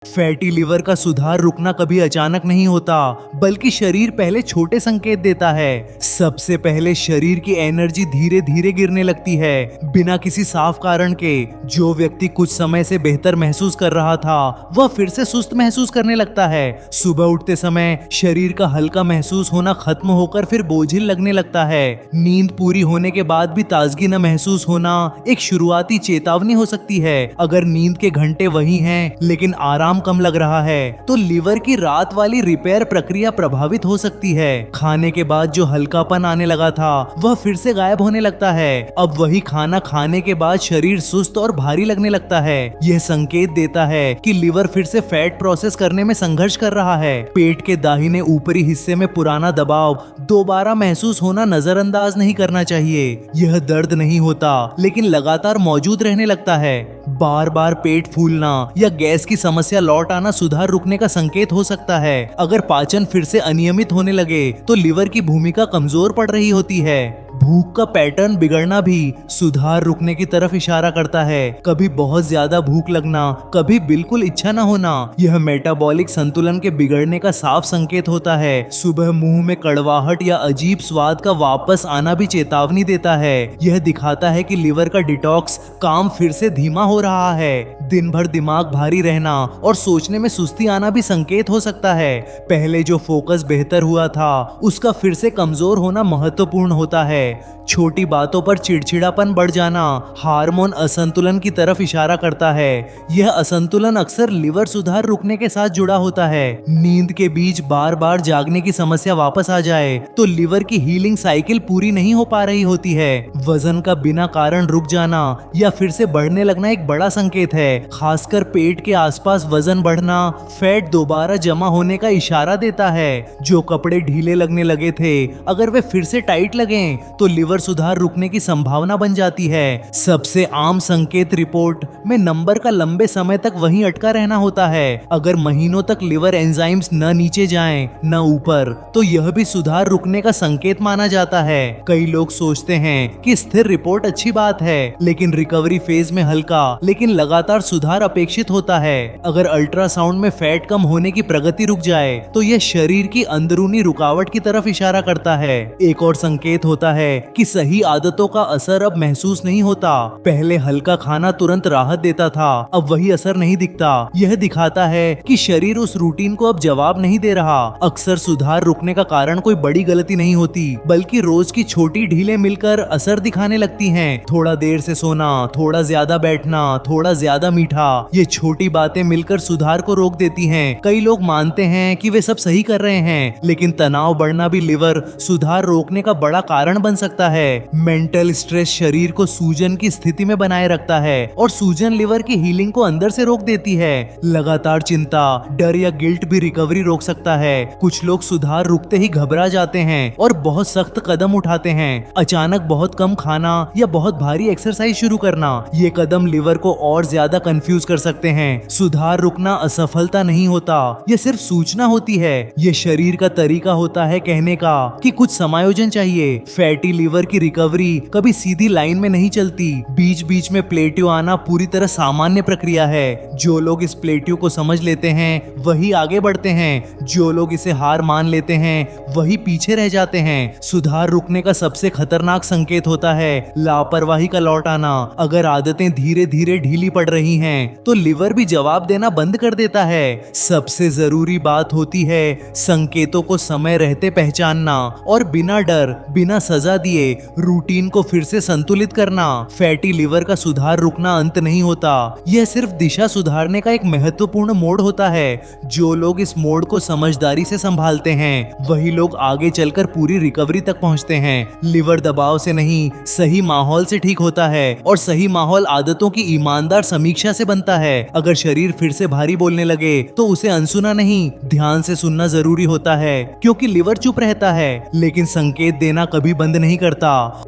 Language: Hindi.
फैटी लिवर का सुधार रुकना कभी अचानक नहीं होता, बल्कि शरीर पहले छोटे संकेत देता है। सबसे पहले शरीर की एनर्जी धीरे धीरे गिरने लगती है, बिना किसी साफ कारण के। जो व्यक्ति कुछ समय से बेहतर महसूस कर रहा था, वह फिर से सुस्त महसूस करने लगता है। सुबह उठते समय शरीर का हल्का महसूस होना खत्म होकर फिर बोझिल लगने लगता है। नींद पूरी होने के बाद भी ताजगी न महसूस होना एक शुरुआती चेतावनी हो सकती है। अगर नींद के घंटे वही हैं, लेकिन आराम कम लग रहा है, तो लिवर की रात वाली रिपेयर प्रक्रिया प्रभावित हो सकती है। खाने के बाद जो हल्कापन आने लगा था, वह फिर से गायब होने लगता है। अब वही खाना खाने के बाद शरीर सुस्त और भारी लगने लगता है। यह संकेत देता है कि लिवर फिर से फैट प्रोसेस करने में संघर्ष कर रहा है। पेट के दाहिने ऊपरी हिस्से में पुराना दबाव दोबारा महसूस होना नजरअंदाज नहीं करना चाहिए। यह दर्द नहीं होता, लेकिन लगातार मौजूद रहने लगता है। बार बार पेट फूलना या गैस की समस्या लौट आना सुधार रुकने का संकेत हो सकता है। अगर पाचन फिर से अनियमित होने लगे, तो लिवर की भूमिका कमजोर पड़ रही होती है। भूख का पैटर्न बिगड़ना भी सुधार रुकने की तरफ इशारा करता है। कभी बहुत ज्यादा भूख लगना, कभी बिल्कुल इच्छा न होना, यह मेटाबॉलिक संतुलन के बिगड़ने का साफ संकेत होता है। सुबह मुंह में कड़वाहट या अजीब स्वाद का वापस आना भी चेतावनी देता है। यह दिखाता है कि लिवर का डिटॉक्स काम फिर से धीमा हो रहा है। दिन भर दिमाग भारी रहना और सोचने में सुस्ती आना भी संकेत हो सकता है। पहले जो फोकस बेहतर हुआ था, उसका फिर से कमजोर होना महत्वपूर्ण होता है। छोटी बातों पर चिड़चिड़ापन बढ़ जाना हार्मोन असंतुलन की तरफ इशारा करता है। यह असंतुलन अक्सर लिवर सुधार रुकने के साथ जुड़ा होता है। नींद के बीच बार बार जागने की समस्या वापस आ जाए, तो लिवर की हीलिंग साइकिल पूरी नहीं हो पा रही होती है। वजन का बिना कारण रुक जाना या फिर से बढ़ने लगना एक बड़ा संकेत है। खासकर पेट के आसपास वजन बढ़ना फैट दोबारा जमा होने का इशारा देता है। जो कपड़े ढीले लगने लगे थे, अगर वे फिर से टाइट लगें, तो लिवर सुधार रुकने की संभावना बन जाती है। सबसे आम संकेत रिपोर्ट में नंबर का लंबे समय तक वहीं अटका रहना होता है। अगर महीनों तक लिवर एंजाइम्स न नीचे जाएं, न ऊपर, तो यह भी सुधार रुकने का संकेत माना जाता है। कई लोग सोचते हैं कि स्थिर रिपोर्ट अच्छी बात है, लेकिन रिकवरी फेज में हल्का लेकिन लगातार सुधार अपेक्षित होता है। अगर अल्ट्रासाउंड में फैट कम होने की प्रगति रुक जाए, तो यह शरीर की अंदरूनी रुकावट की तरफ इशारा करता है। एक और संकेत होता है कि सही आदतों का असर अब महसूस नहीं होता। पहले हल्का खाना तुरंत राहत देता था, अब वही असर नहीं दिखता। यह दिखाता है कि शरीर उस रूटीन को अब जवाब नहीं दे रहा। अक्सर सुधार रुकने का कारण कोई बड़ी गलती नहीं होती, बल्कि रोज की छोटी ढीलें मिलकर असर दिखाने लगती हैं। थोड़ा देर से सोना, थोड़ा ज्यादा बैठना, थोड़ा ज्यादा मीठा, ये छोटी बातें मिलकर सुधार को रोक देती हैं। कई लोग मानते हैं कि वे सब सही कर रहे हैं, लेकिन तनाव बढ़ना भी लिवर सुधार रोकने का बड़ा कारण बन सकता है। मेंटल स्ट्रेस शरीर को सूजन की स्थिति में बनाए रखता है, और सूजन लिवर की हीलिंग को अंदर से रोक देती है। लगातार चिंता, डर या गिल्ट भी रिकवरी रोक सकता है। कुछ लोग सुधार रुकते ही घबरा जाते हैं और बहुत सख्त कदम उठाते हैं। अचानक बहुत कम खाना या बहुत भारी एक्सरसाइज शुरू करना, ये कदम लिवर को और ज्यादा कंफ्यूज कर सकते हैं। सुधार रुकना असफलता नहीं होता, ये सिर्फ सूचना होती है। ये शरीर का तरीका होता है कहने का कि कुछ समायोजन चाहिए। फैटी लिवर की रिकवरी कभी सीधी लाइन में नहीं चलती। बीच बीच में प्लेट्यू आना पूरी तरह सामान्य प्रक्रिया है। जो लोग इस प्लेट्यू को समझ लेते हैं, वही आगे बढ़ते हैं। जो लोग इसे हार मान लेते हैं, वही पीछे रह जाते हैं। सुधार रुकने का सबसे खतरनाक संकेत होता है लापरवाही का लौट आना। अगर आदतें धीरे धीरे ढीली पड़ रही हैं, तो लिवर भी जवाब देना बंद कर देता है। सबसे जरूरी बात होती है संकेतों को समय रहते पहचानना और बिना डर, बिना सजा दिए रूटीन को फिर से संतुलित करना। फैटी लिवर का सुधार रुकना अंत नहीं होता, यह सिर्फ दिशा सुधारने का एक महत्वपूर्ण मोड़ होता है। जो लोग इस मोड़ को समझदारी से संभालते हैं, वही लोग आगे चलकर पूरी रिकवरी तक पहुंचते हैं। लिवर दबाव से नहीं, सही माहौल से ठीक होता है, और सही माहौल आदतों की ईमानदार समीक्षा से बनता है। अगर शरीर फिर से भारी बोलने लगे, तो उसे अनसुना नहीं, ध्यान से सुनना जरूरी होता है, क्योंकि लिवर चुप रहता है, लेकिन संकेत देना कभी बंद नहीं करता।